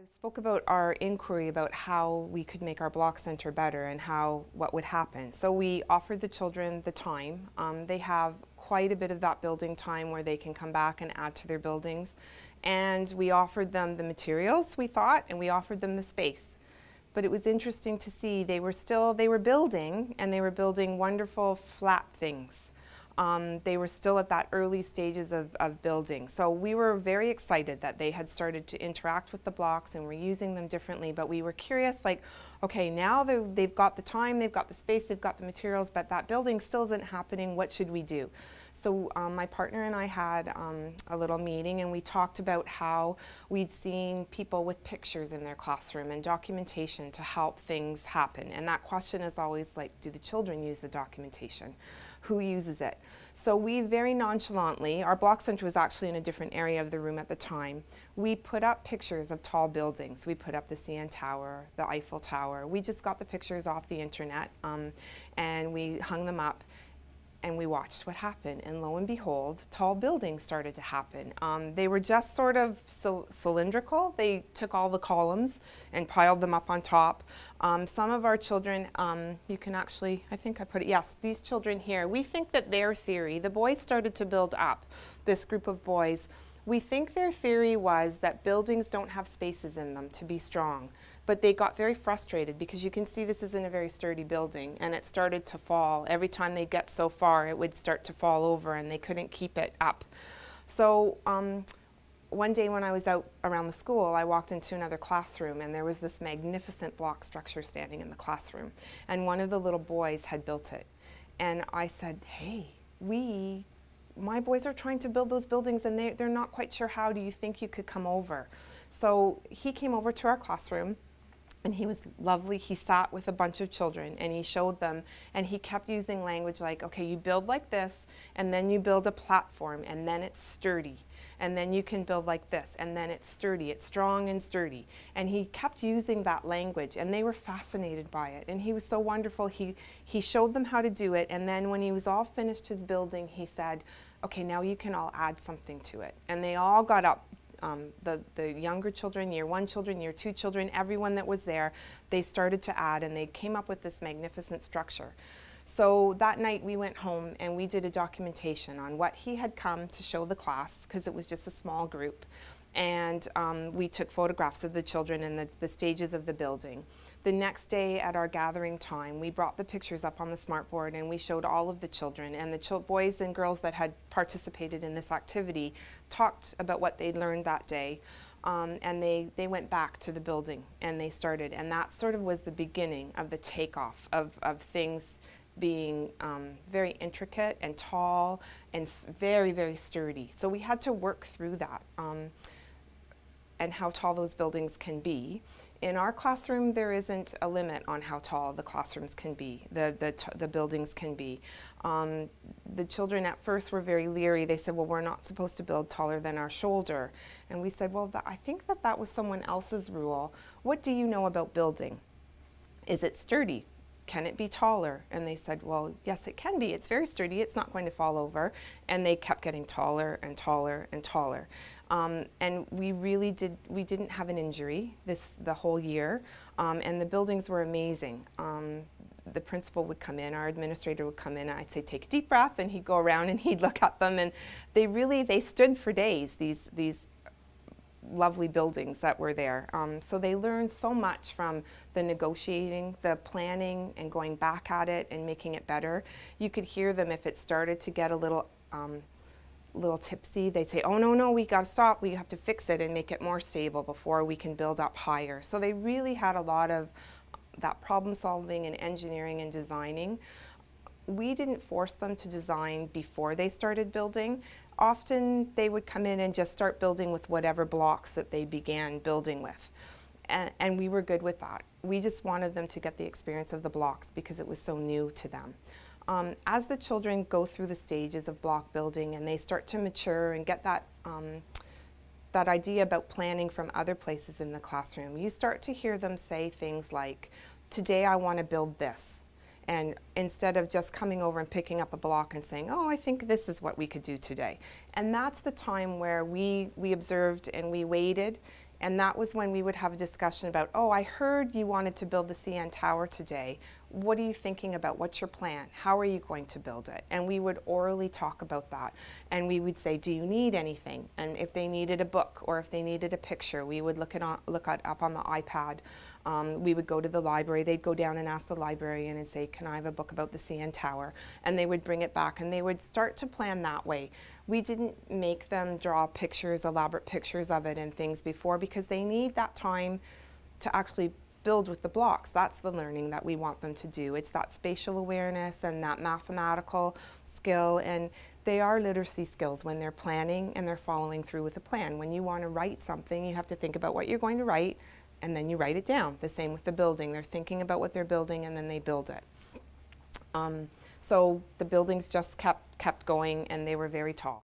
I spoke about our inquiry about how we could make our block center better and what would happen. So we offered the children the time. They have quite a bit of that building time where they can come back and add to their buildings. And we offered them the materials, we thought, and we offered them the space. But it was interesting to see they were building, and they were building wonderful flat things. They were still at that early stages of building. So we were very excited that they had started to interact with the blocks and were using them differently, but we were curious, like, okay, now they've got the time, they've got the space, they've got the materials, but that building still isn't happening. What should we do? So my partner and I had a little meeting, and we talked about how we'd seen people with pictures in their classroom and documentation to help things happen. And that question is always like, do the children use the documentation? Who uses it? So we very nonchalantly, our block center was actually in a different area of the room at the time, we put up pictures of tall buildings. We put up the CN Tower, the Eiffel Tower. We just got the pictures off the internet and we hung them up. And we watched what happened, and lo and behold, tall buildings started to happen. They were just sort of cylindrical. They took all the columns and piled them up on top. Some of our children, you can actually, I think I put it, yes, these children here, we think that their theory, the boys started to build up, this group of boys. We think their theory was that buildings don't have spaces in them to be strong. But they got very frustrated because you can see this isn't a very sturdy building, and it started to fall. Every time they get so far, it would start to fall over, and they couldn't keep it up. So one day when I was out around the school, I walked into another classroom, and there was this magnificent block structure standing in the classroom. And one of the little boys had built it. And I said, hey, my boys are trying to build those buildings, and they're not quite sure how. Do you think you could come over? So he came over to our classroom. And he was lovely. He sat with a bunch of children and he showed them, and he kept using language like, okay, you build like this, and then you build a platform, and then it's sturdy. And then you can build like this, and then it's sturdy, it's strong and sturdy. And he kept using that language, and they were fascinated by it. And he was so wonderful. He showed them how to do it, and then when he was all finished his building, he said, okay, now you can all add something to it. And they all got up. The younger children, year 1 children, year 2 children, everyone that was there, they started to add, and they came up with this magnificent structure. So that night we went home and we did a documentation on what he had come to show the class, because it was just a small group. And we took photographs of the children and the stages of the building. The next day at our gathering time, we brought the pictures up on the smartboard, and we showed all of the children, and the boys and girls that had participated in this activity talked about what they'd learned that day. And they went back to the building and they started, and that sort of was the beginning of the takeoff of things being very intricate and tall and very, very sturdy. So we had to work through that and how tall those buildings can be. In our classroom, there isn't a limit on how tall the classrooms can be, the buildings can be. The children at first were very leery. They said, well, we're not supposed to build taller than our shoulder. And we said, well, I think that was someone else's rule. What do you know about building? Is it sturdy? Can it be taller? And they said, well, yes, it can be. It's very sturdy. It's not going to fall over. And they kept getting taller and taller and taller. And we didn't have an injury the whole year. And the buildings were amazing. The principal would come in, our administrator would come in, and I'd say, take a deep breath, and he'd go around and he'd look at them, and they stood for days, these lovely buildings that were there. So they learned so much from the negotiating, the planning, and going back at it and making it better. You could hear them if it started to get a little tipsy. They'd say, oh, no, we got to stop. We have to fix it and make it more stable before we can build up higher. So they really had a lot of that problem solving and engineering and designing. We didn't force them to design before they started building. Often they would come in and just start building with whatever blocks that they began building with. And we were good with that. We just wanted them to get the experience of the blocks because it was so new to them. As the children go through the stages of block building and they start to mature and get that idea about planning from other places in the classroom, you start to hear them say things like, today I want to build this. And instead of just coming over and picking up a block and saying, oh, I think this is what we could do today. And that's the time where we observed and we waited And that was when we would have a discussion about, oh, I heard you wanted to build the CN Tower today. What are you thinking about? What's your plan? How are you going to build it? And we would orally talk about that. And we would say, do you need anything? And if they needed a book or if they needed a picture, we would look it up on the iPad. We would go to the library. They'd go down and ask the librarian and say, can I have a book about the CN Tower? And they would bring it back and they would start to plan that way. We didn't make them draw pictures, elaborate pictures of it and things before, because they need that time to actually build with the blocks. That's the learning that we want them to do. It's that spatial awareness and that mathematical skill, and they are literacy skills when they're planning and they're following through with a plan. When you want to write something, you have to think about what you're going to write and then you write it down. The same with the building. They're thinking about what they're building and then they build it. So the buildings just kept going, and they were very tall.